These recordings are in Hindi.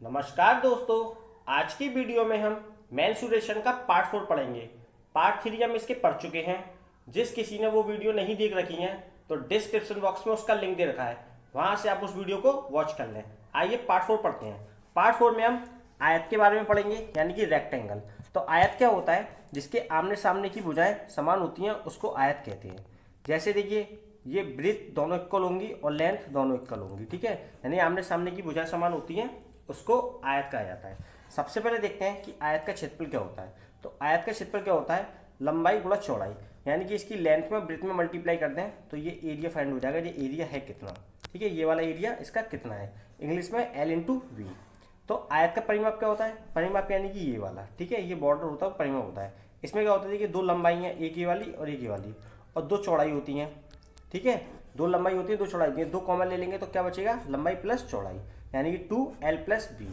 नमस्कार दोस्तों, आज की वीडियो में हम मेंसुरेशन का पार्ट 4 पढ़ेंगे। पार्ट 3 हम इसके पढ़ चुके हैं। जिस किसी ने वो वीडियो नहीं देख रखी है तो डिस्क्रिप्शन बॉक्स में उसका लिंक दे रखा है, वहां से आप उस वीडियो को वॉच कर लें। आइए पार्ट 4 पढ़ते हैं। पार्ट 4 में हम आयत के बारे में पढ़ेंगे, यानी कि रेक्टेंगल। तो आयत क्या होता है? जिसके आमने सामने की भुजाएं समान होती हैं उसको आयत कहते हैं। जैसे देखिए, ये ब्रेथ दोनों इक्वल होंगी और लेंथ दोनों इक्वल होंगी, ठीक है। यानी आमने सामने की भुजाएं समान होती हैं, उसको आयत कहा जाता है। सबसे पहले देखते हैं कि आयत का क्षेत्रफल क्या होता है। तो आयत का क्षेत्रफल क्या होता है? लंबाई गुणा चौड़ाई, यानी कि इसकी लेंथ में ब्रेथ में मल्टीप्लाई कर दें तो ये एरिया फाइंड हो जाएगा। ये एरिया है कितना, ठीक है, ये वाला एरिया इसका कितना है, इंग्लिश में L/V। तो आयत का परिमाप क्या होता है? परिमाप यानी कि ये वाला, ठीक है, ये बॉर्डर होता है, परिमाप होता है। इसमें क्या होता है कि दो लंबाई हैं, एक ये वाली और एक ये वाली, और दो चौड़ाई होती हैं, ठीक है। दो लंबाई होती है, दो चौड़ाई होती है, दो कॉमन ले लेंगे तो क्या बचेगा? लंबाई प्लस चौड़ाई, यानी कि 2L+B,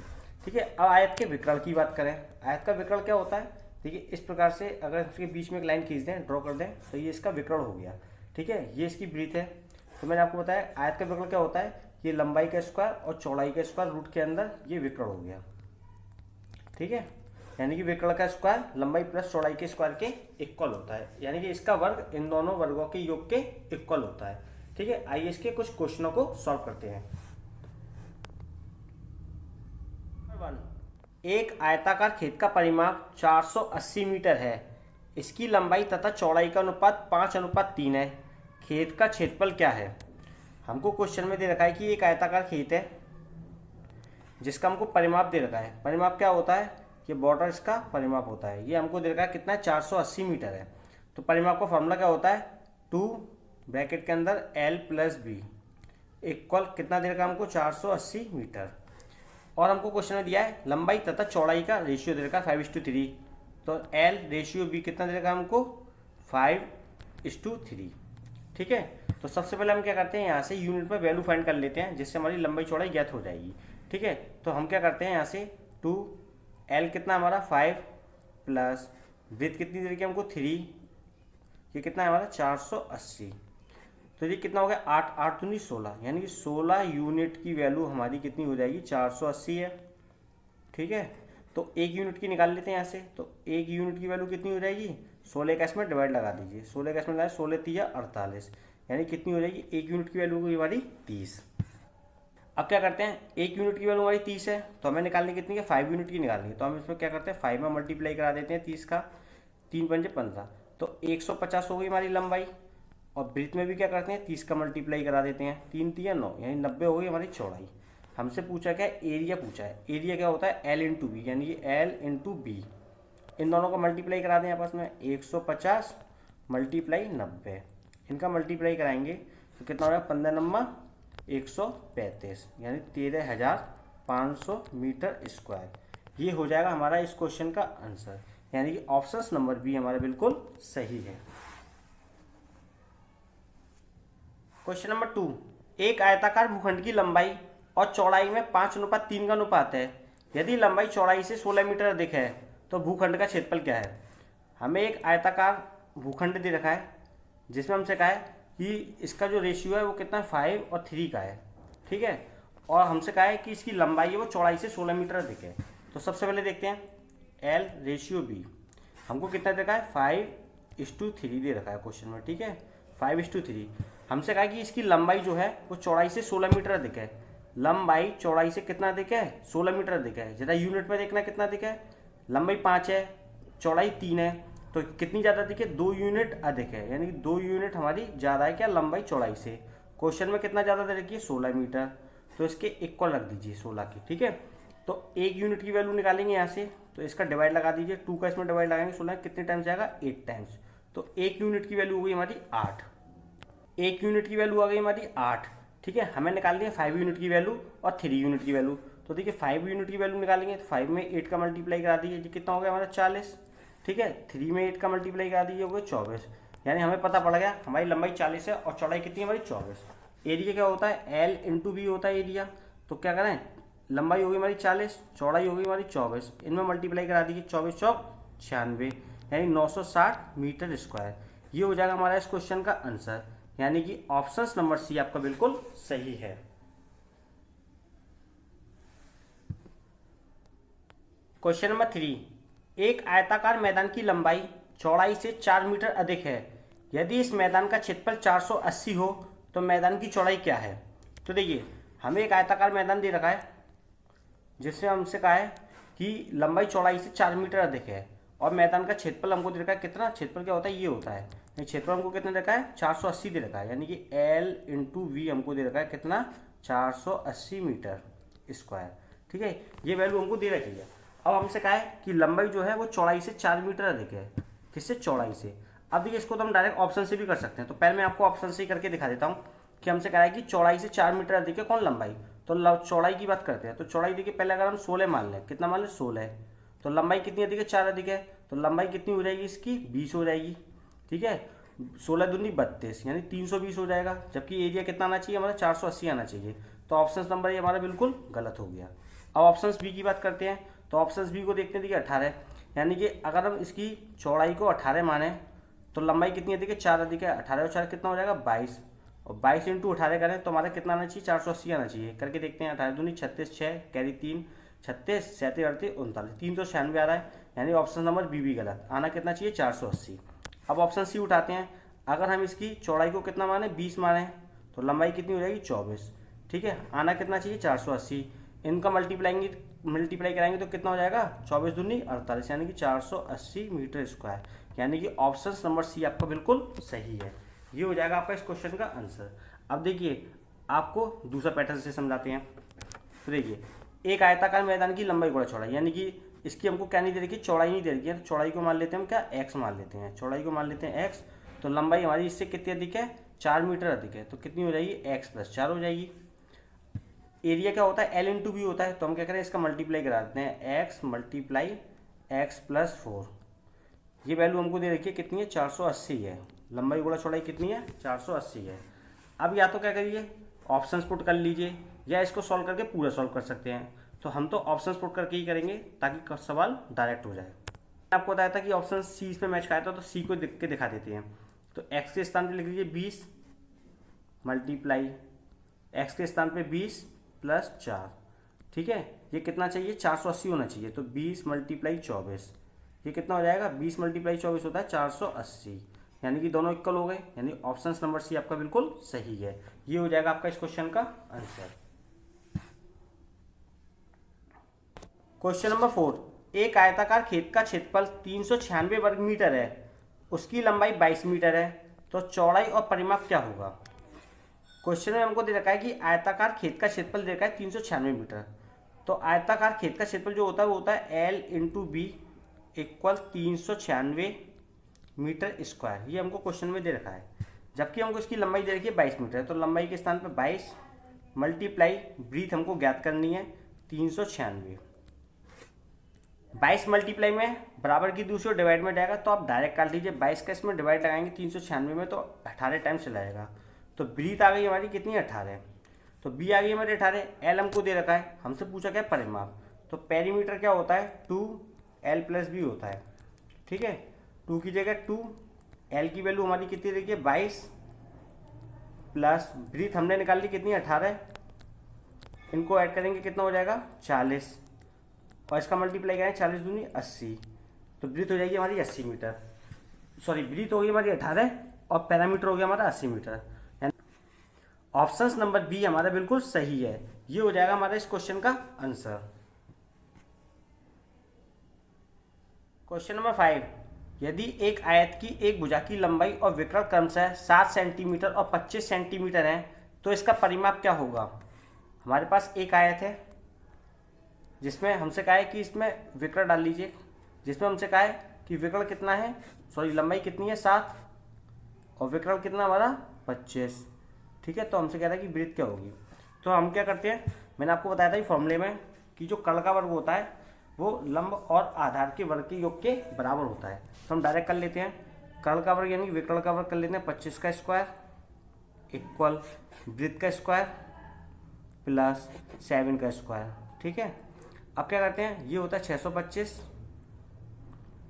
ठीक है। अब आयत के विकर्ण की बात करें। आयत का विकर्ण क्या होता है? देखिए, इस प्रकार से अगर इसके बीच में एक लाइन खींच दें, ड्रॉ कर दें, तो ये इसका विकर्ण हो गया, ठीक है। ये इसकी ब्रीथ है। तो मैंने आपको बताया आयत का विकर्ण क्या होता है, ये लंबाई का स्क्वायर और चौड़ाई का स्क्वायर रूट के अंदर ये विकर्ण हो गया, ठीक है। यानी कि विकर्ण का स्क्वायर लंबाई प्लस चौड़ाई के स्क्वायर के इक्वल होता है, यानी कि इसका वर्ग इन दोनों वर्गों के योग के इक्वल होता है, ठीक है। आइए इसके कुछ क्वेश्चनों को सॉल्व करते हैं। एक आयताकार खेत का परिमाप 480 मीटर है। इसकी लंबाई तथा चौड़ाई का अनुपात 5:3 है। खेत का क्षेत्रफल क्या है? हमको क्वेश्चन में दे रखा है कि एक आयताकार खेत है जिसका हमको परिमाप दे रखा है। परिमाप क्या होता है? ये बॉर्डर इसका परिमाप होता है। ये हमको दे रखा है कितना है? 480 मीटर है। तो परिमाप का फॉर्मूला क्या होता है? 2 ब्रैकेट के अंदर L+B इक्वल कितना दे रखा है हमको? 480 मीटर। और हमको क्वेश्चन में दिया है लंबाई तथा चौड़ाई का रेशियो दे रखा है 5:3। तो L/B कितना दे रखा है हमको? 5:3, ठीक है। तो सबसे पहले हम क्या करते हैं, यहाँ से यूनिट में वैल्यू फाइंड कर लेते हैं, जिससे हमारी लंबाई चौड़ाई ज्ञात हो जाएगी, ठीक है। तो हम क्या करते हैं, यहाँ से 2L कितना हमारा 5 प्लस ब्रेथ कितनी दे रखी है हमको 3, ये कितना है हमारा 480। तो ये कितना हो गया? 8 दूनी 16, यानी कि 16 यूनिट की वैल्यू हमारी कितनी हो जाएगी? 480 है, ठीक है। तो एक यूनिट की निकाल लेते हैं यहाँ से। तो एक यूनिट की वैल्यू कितनी हो जाएगी? 16 का इसमें डिवाइड लगा दीजिए। 16 का इसमें लगाए 16×3=48, यानी कितनी हो जाएगी? एक यूनिट की वैल्यू होगी हमारी 30। अब क्या करते हैं, एक यूनिट की वैल्यू हमारी 30 है, तो हमें निकालनी कितनी है? 5 यूनिट की निकालनी है। तो हम इसमें क्या करते हैं, 5 में मल्टीप्लाई करा देते हैं 30 का, 3×5 = 15, तो 150 हो गई हमारी लंबाई। और ब्रेथ में भी क्या करते हैं, 30 का मल्टीप्लाई करा देते हैं, 3×3=9, यानी 90 हो गई हमारी चौड़ाई। हमसे पूछा क्या है? एरिया पूछा है। एरिया क्या होता है? L/B, यानी कि L/B। इन दोनों का मल्टीप्लाई करा दें आपस में, 150 × 90, इनका मल्टीप्लाई कराएंगे तो कितना हो रहा है? 15×135, यानी 13,500 मीटर स्क्वायर। ये हो जाएगा हमारा इस क्वेश्चन का आंसर, यानी कि ऑप्शन नंबर बी हमारा बिल्कुल सही है। क्वेश्चन नंबर 2, एक आयताकार भूखंड की लंबाई और चौड़ाई में 5:3 का अनुपात है। यदि लंबाई चौड़ाई से 16 मीटर अधिक है तो भूखंड का क्षेत्रफल क्या है? हमें एक आयताकार भूखंड दे रखा है, जिसमें हमसे कहा है कि इसका जो रेशियो है वो कितना है? 5 और 3 का है, ठीक है। और हमसे कहा है कि इसकी लंबाई है वो चौड़ाई से 16 मीटर अधिक है। तो सबसे पहले देखते हैं L/B हमको कितना दे रखा है? 5:3 दे रखा है क्वेश्चन में, ठीक है, 5:3। हमसे कहा कि इसकी लंबाई जो है वो चौड़ाई से 16 मीटर अधिक है। लंबाई चौड़ाई से कितना अधिक है? 16 मीटर अधिक है। जरा यूनिट में देखना कितना अधिक है। लंबाई 5 है, चौड़ाई 3 है, तो कितनी ज़्यादा अधिक है? 2 यूनिट अधिक है, यानी कि 2 यूनिट हमारी ज़्यादा है क्या? लंबाई चौड़ाई से। क्वेश्चन में कितना ज़्यादा दे रखी है? 16 मीटर, तो इसके इक्वल रख दीजिए 16 की, ठीक है। तो एक यूनिट की वैल्यू निकालेंगे यहाँ से, तो इसका डिवाइड लगा दीजिए, 2 का इसमें डिवाइड लगाएंगे, 16 कितने टाइम्स जाएगा? 8 टाइम्स। तो एक यूनिट की वैल्यू हो गई हमारी 8। एक यूनिट की वैल्यू आ गई हमारी 8, ठीक है। हमें निकालनी है 5 यूनिट की वैल्यू और 3 यूनिट की वैल्यू। तो देखिए 5 यूनिट की वैल्यू निकालेंगे तो 5 में 8 का मल्टीप्लाई करा दीजिए, ये कितना हो गया हमारा? 40, ठीक है। 3 में 8 का मल्टीप्लाई करा दीजिए, हो गया 24, यानी हमें पता पड़ गया हमारी लंबाई 40 है और चौड़ाई कितनी है हमारी? 24। एरिया क्या होता है? L/B होता है एरिया। तो क्या करें, लंबाई होगी हमारी 40, चौड़ाई होगी हमारी 24, इनमें मल्टीप्लाई करा दीजिए, 24 चौक 96, यानी 960 मीटर स्क्वायर। ये हो जाएगा हमारा इस क्वेश्चन का आंसर, यानी कि ऑप्शन नंबर सी आपका बिल्कुल सही है। क्वेश्चन नंबर 3, एक आयताकार मैदान की लंबाई चौड़ाई से 4 मीटर अधिक है। यदि इस मैदान का क्षेत्रफल 480 हो तो मैदान की चौड़ाई क्या है। तो देखिए, हमें एक आयताकार मैदान दे रखा है जिसमें हमसे कहा है कि लंबाई चौड़ाई से 4 मीटर अधिक है और मैदान का क्षेत्रफल हमको दे रखा है कितना। क्षेत्रफल क्या होता है, ये होता है। क्षेत्रफल हमको कितना दे रखा है, 480 दे रखा है, यानी कि L इंटू वी हमको दे रखा है कितना, 480 मीटर स्क्वायर। ठीक है, ये वैल्यू हमको दे रखी है। अब हमसे कहा है कि लंबाई जो है वो चौड़ाई से 4 मीटर अधिक है। किससे, चौड़ाई से। अब देखिए, इसको तो हम डायरेक्ट ऑप्शन से भी कर सकते हैं। तो पहले मैं आपको ऑप्शन से ही करके दिखा देता हूँ कि हमसे कहा है कि चौड़ाई से 4 मीटर अधिक है कौन, लंबाई। तो चौड़ाई की बात करते हैं। तो चौड़ाई देखिए, पहले अगर हम 16 मान लें, कितना मान लें, 16, तो लंबाई कितनी अधिक है, 4 अधिक है, तो लंबाई कितनी हो जाएगी इसकी, 20 हो जाएगी। ठीक है, 16 दूनी 32, यानी 320 हो जाएगा। जबकि एरिया कितना आना चाहिए हमारा, 480 आना चाहिए। तो ऑप्शन नंबर ये हमारा बिल्कुल गलत हो गया। अब ऑप्शन बी की बात करते हैं। तो ऑप्शन बी को देखते हैं, देखिए 18, यानी कि अगर हम इसकी चौड़ाई को 18 माने तो लंबाई कितनी अधिक है, 4 अधिक है। 18 और 4 कितना हो जाएगा, 22, और 22 इंटू 18 करें तो हमारा कितना आना चाहिए, 480 आना चाहिए। करके देखते हैं, 18 दूनी 36, 6 कैरी 3, 36, 37, 38, 39, 396 आ रहा है, यानी ऑप्शन नंबर बी भी गलत। आना कितना चाहिए, 480। अब ऑप्शन सी उठाते हैं। अगर हम इसकी चौड़ाई को कितना माने, 20 माने, तो लंबाई कितनी हो जाएगी, 24। ठीक है, आना कितना चाहिए, 480। इनका मल्टीप्लाई कराएंगे तो कितना हो जाएगा, 24 दूनी 48, यानी कि 480 मीटर स्क्वायर। यानी कि ऑप्शन नंबर सी आपका बिल्कुल सही है। ये हो जाएगा आपका इस क्वेश्चन का आंसर। अब देखिए, आपको दूसरा पैटर्न से समझाते हैं। तो देखिए, एक आयताकार मैदान की लंबाई गुणा चौड़ाई, यानी कि इसकी हमको क्या नहीं दे रखी, चौड़ाई नहीं दे रखी है। तो चौड़ाई को मान लेते हैं हम क्या, x मान लेते हैं। चौड़ाई को मान लेते हैं x, तो लंबाई हमारी इससे कितनी अधिक है, 4 मीटर अधिक है। तो कितनी हो जाएगी, x + 4 हो जाएगी। एरिया क्या होता है, L इंटू वी होता है। तो हम क्या करें, इसका मल्टीप्लाई करा देते हैं, x × x + 4। ये वैल्यू हमको दे रखी है कितनी है, 480 है। लंबाई गुणा चौड़ाई कितनी है, 480 है। अब या तो क्या करिए, ऑप्शंस पुट कर लीजिए, या इसको सॉल्व करके पूरा सॉल्व कर सकते हैं। तो हम तो ऑप्शंस पुट करके ही करेंगे ताकि सवाल डायरेक्ट हो जाए। आपको बताया था कि ऑप्शन सी इस पे मैच खाया था, तो सी को लिख के दिखा देते हैं। तो x के स्थान पे लिख लीजिए 20 मल्टीप्लाई x के स्थान पे 20 + 4। ठीक है, ये कितना चाहिए, 480 होना चाहिए। तो 20 × 24, ये कितना हो जाएगा, 20 × 24 होता है 480, यानी कि दोनों इक्वल हो गए। यानी ऑप्शन नंबर सी आपका बिल्कुल सही है। ये हो जाएगा आपका इस क्वेश्चन का आंसर। क्वेश्चन नंबर 4, एक आयताकार खेत का क्षेत्रफल 396 वर्ग मीटर है, उसकी लंबाई 22 मीटर है, तो चौड़ाई और परिमाप क्या होगा। क्वेश्चन में हमको दे रखा है कि आयताकार खेत का क्षेत्रफल दे रखा है 396 मीटर। तो आयताकार खेत का क्षेत्रफल जो होता है वो होता है L into B equal 396 metre square. ये हमको क्वेश्चन में दे रखा है, जबकि हमको इसकी लंबाई दे रखी है 22 मीटर। तो लंबाई के स्थान पर 22 मल्टीप्लाई ब्रीथ हमको ज्ञात करनी है 396। 22 मल्टीप्लाई में बराबर की दूसरी और डिवाइड में जाएगा, तो आप डायरेक्ट काट लीजिए। 22 का इसमें डिवाइड लगाएंगे 396 में, तो 18 टाइम चलाएगा। तो ब्रीथ आ गई हमारी कितनी, 18। तो बी आ गई हमारी 18। एल हमको दे रखा है, हमसे पूछा क्या, परिमाप। तो पेरीमीटर क्या होता है, 2L + b होता है। ठीक है, 2 की जगह 2, L की वैल्यू हमारी कितनी रही है, 22 प्लस ब्रीथ हमने निकाल ली कितनी, 18। इनको ऐड करेंगे कितना हो जाएगा, 40, और इसका मल्टीप्लाई करें 40 दूनी 80। तो ब्रीथ हो जाएगी हमारी 80 मीटर। सॉरी, ब्रीथ हो गई हमारी 18 और पैरामीटर हो गया हमारा 80 मीटर। ऑप्शन नंबर बी हमारा बिल्कुल सही है। ये हो जाएगा हमारा इस क्वेश्चन का आंसर। क्वेश्चन नंबर 5, यदि एक आयत की एक भुजा की लंबाई और विकर्ण क्रमशः 7 सेंटीमीटर और 25 सेंटीमीटर है, तो इसका परिमाप क्या होगा। हमारे पास एक आयत है जिसमें हमसे कहा है कि इसमें विकर्ण डाल लीजिए, जिसमें हमसे कहा है कि विकर्ण कितना है, सॉरी लंबाई कितनी है 7 और विकर्ण कितना हमारा 25। ठीक है, तो हमसे कह रहा है कि ब्रीथ क्या होगी। तो हम क्या करते हैं, मैंने आपको बताया था फॉर्मूले में कि जो कर्ण का वर्ग होता है वो लंब और आधार के वर्ग के योग के बराबर होता है। तो हम डायरेक्ट कर लेते हैं, कर्ण का वर्ग यानी विकर्ण का वर्ग कर लेते हैं 25 का स्क्वायर इक्वल ब्रीथ का स्क्वायर प्लस 7 का स्क्वायर। ठीक है, अब क्या करते हैं, ये होता है 625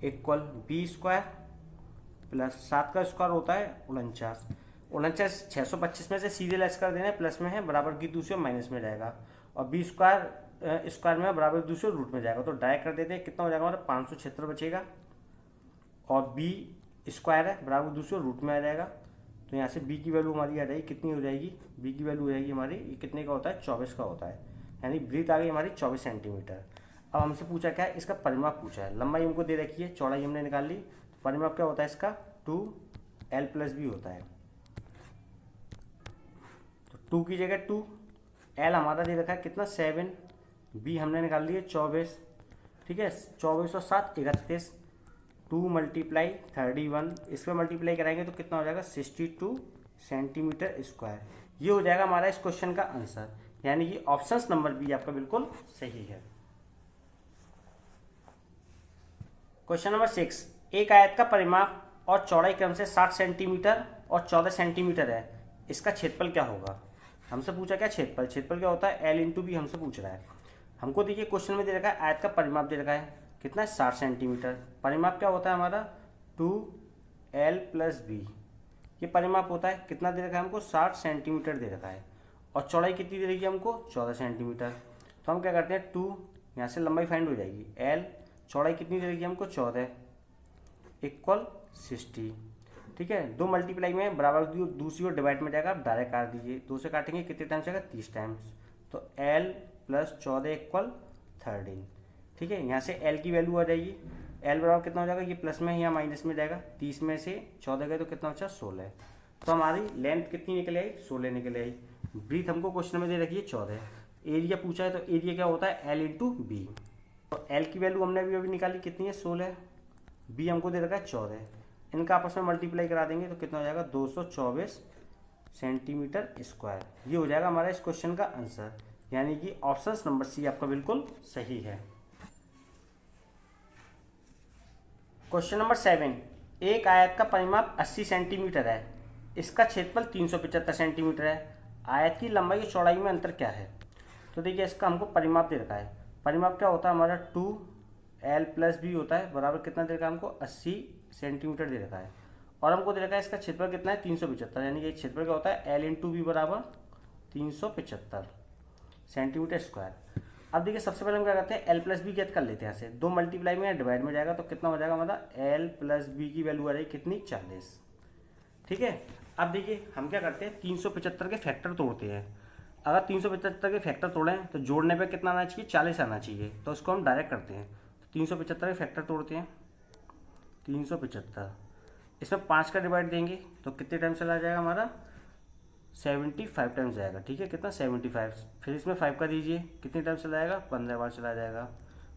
इक्वल बी स्क्वायर प्लस 7 का स्क्वायर होता है 49। 49 625 में से सीधे लेस कर देना है, प्लस में है, बराबर की दूसरी और माइनस में जाएगा, और बी स्क्वायर स्क्वायर में बराबर दूसरे रूट में जाएगा, तो डायरेक्ट कर देते हैं। कितना हो जाएगा हमारा 576 बचेगा, और बी स्क्वायर है बराबर दूसरे रूट में आ जाएगा, तो यहाँ से बी की वैल्यू हमारी आ जाएगी, कितनी हो जाएगी, बी की वैल्यू हो जाएगी हमारी, ये कितने का होता है 24 का होता है, यानी ब्रीथ आ गई हमारी 24 सेंटीमीटर। अब हमसे पूछा क्या है, इसका परिमाप पूछा है। लंबाई हमको दे रखी है, चौड़ाई हमने निकाल ली, तो परिमाप क्या होता है इसका 2l + b होता है। तो 2 की जगह 2, l हमारा दे रखा है कितना 7, b हमने निकाल लिए 24, ठीक है, 24 और 7 31, 2 × 31, इस पर मल्टीप्लाई कराएंगे तो कितना हो जाएगा 62 सेंटीमीटर स्क्वायर। ये हो जाएगा हमारा इस क्वेश्चन का आंसर, यानी कि ऑप्शन नंबर बी आपका बिल्कुल सही है। क्वेश्चन नंबर 6, एक आयत का परिमाप और चौड़ाई क्रम से 60 सेंटीमीटर और 14 सेंटीमीटर है, इसका क्षेत्रफल क्या होगा। हमसे पूछा क्या क्षेत्रफल, क्षेत्रफल क्या होता है l × b हमसे पूछ रहा है। हमको देखिए क्वेश्चन में दे रखा है आयत का परिमाप दे रखा है कितना है 60 सेंटीमीटर, परिमाप क्या होता है हमारा 2l + b, ये परिमाप होता है, कितना दे रखा है हमको 60 सेंटीमीटर दे रखा है, और चौड़ाई कितनी दे रखी है हमको 14 सेंटीमीटर। तो हम क्या करते हैं 2, यहाँ से लंबाई फाइंड हो जाएगी, l चौड़ाई कितनी दे रखी है हमको 14 = 60, ठीक है, 2 मल्टीप्लाई में बराबर दूसरी ओर डिवाइड में जाएगा, आप डायरेक्ट काट दीजिए, 2 से काटेंगे कितने टाइम्स जाएगा 30 टाइम्स, तो l + 14 = 13, ठीक है, यहाँ से l की वैल्यू आ जाएगी, l बराबर कितना हो जाएगा, ये प्लस में या माइनस में जाएगा, 30 में से 14 गए तो कितना बचा 16, तो हमारी लेंथ कितनी निकल आई 16 निकल आई। ब्रीथ हमको क्वेश्चन में दे रखी है 14, एरिया पूछा है, तो एरिया क्या होता है l × b, तो l की वैल्यू हमने अभी निकाली कितनी है 16, b हमको दे रखा है 14, इनका आपस में मल्टीप्लाई करा देंगे तो कितना हो जाएगा 224 सेंटीमीटर स्क्वायर। ये हो जाएगा हमारा इस क्वेश्चन का आंसर, यानी कि ऑप्शन नंबर सी आपका बिल्कुल सही है। क्वेश्चन नंबर 7, एक आयत का परिमाप 80 सेंटीमीटर है, इसका क्षेत्रफल 375 सेंटीमीटर है, आयत की लंबाई और चौड़ाई में अंतर क्या है। तो देखिए इसका हमको परिमाप दे रखा है, परिमाप क्या होता है हमारा 2l + b होता है, बराबर कितना दे रखा है हमको 80 सेंटीमीटर दे रखा है, और हमको दे रखा है इसका क्षेत्रफल कितना है 375, यानी कि क्षेत्रफल क्या होता है l × b बराबर 375 सेंटीमीटर स्क्वायर। अब देखिए सबसे पहले हम क्या करते हैं l + b ज्ञात कर लेते हैं, यहाँ से 2 मल्टीप्लाई में डिवाइड में जाएगा तो कितना हो जाएगा हमारा l + b की वैल्यू आ जाएगी कितनी 40, ठीक है। अब देखिए हम क्या करते हैं 375 के फैक्टर तोड़ते हैं, अगर 375 के फैक्टर तोड़ें तो जोड़ने पे कितना आना चाहिए 40 आना चाहिए, तो उसको हम डायरेक्ट करते हैं, तो 375 के फैक्टर तोड़ते हैं 375, इसमें 5 का डिवाइड देंगे तो कितने टाइम चला जाएगा हमारा 75 टाइम्स जाएगा, ठीक है, कितना 75, फिर इसमें 5 का दीजिए कितने टाइम चला जाएगा 15 बार चला जाएगा,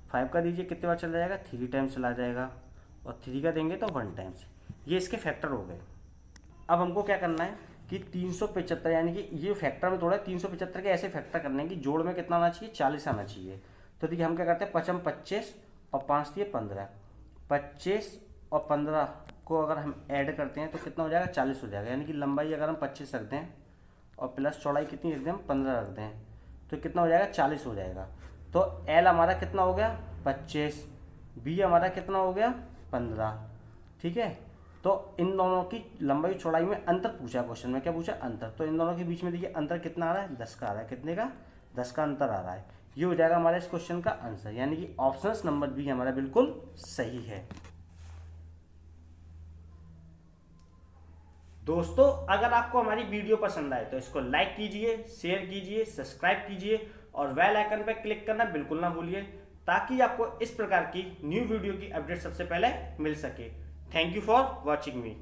5 का दीजिए कितने बार चला जाएगा 3 टाइम्स चला जाएगा, और 3 का देंगे तो 1 टाइम्स, ये इसके फैक्टर हो गए। अब हमको क्या करना है कि 375 यानी कि ये फैक्टर में तोड़ा है, 375 के ऐसे फैक्टर करने की जोड़ में कितना आना चाहिए 40 आना चाहिए। तो देखिए हम क्या करते हैं 5 25 और 5 दिए 15, 25 और 15 को अगर हम ऐड करते हैं तो कितना हो जाएगा 40 हो जाएगा, यानी कि लंबाई अगर हम 25 रख दें और प्लस चौड़ाई कितनी रख दें हम 15 रख दें तो कितना हो जाएगा 40 हो जाएगा। तो l हमारा कितना हो गया 25, b हमारा कितना हो गया 15, ठीक है। तो इन दोनों की लंबाई चौड़ाई में अंतर पूछा क्वेश्चन में, क्या पूछा अंतर, तो इन दोनों के बीच में देखिए अंतर कितना आ रहा है 10 का आ रहा है, कितने का 10 का अंतर आ रहा है। ये हो जाएगा हमारे इस क्वेश्चन का आंसर, यानी कि ऑप्शन नंबर बी हमारा बिल्कुल सही है। दोस्तों अगर आपको हमारी वीडियो पसंद आए तो इसको लाइक कीजिए, शेयर कीजिए, सब्सक्राइब कीजिए और बेल आइकन पर क्लिक करना बिल्कुल ना भूलिए, ताकि आपको इस प्रकार की न्यू वीडियो की अपडेट सबसे पहले मिल सके। Thank you for watching me.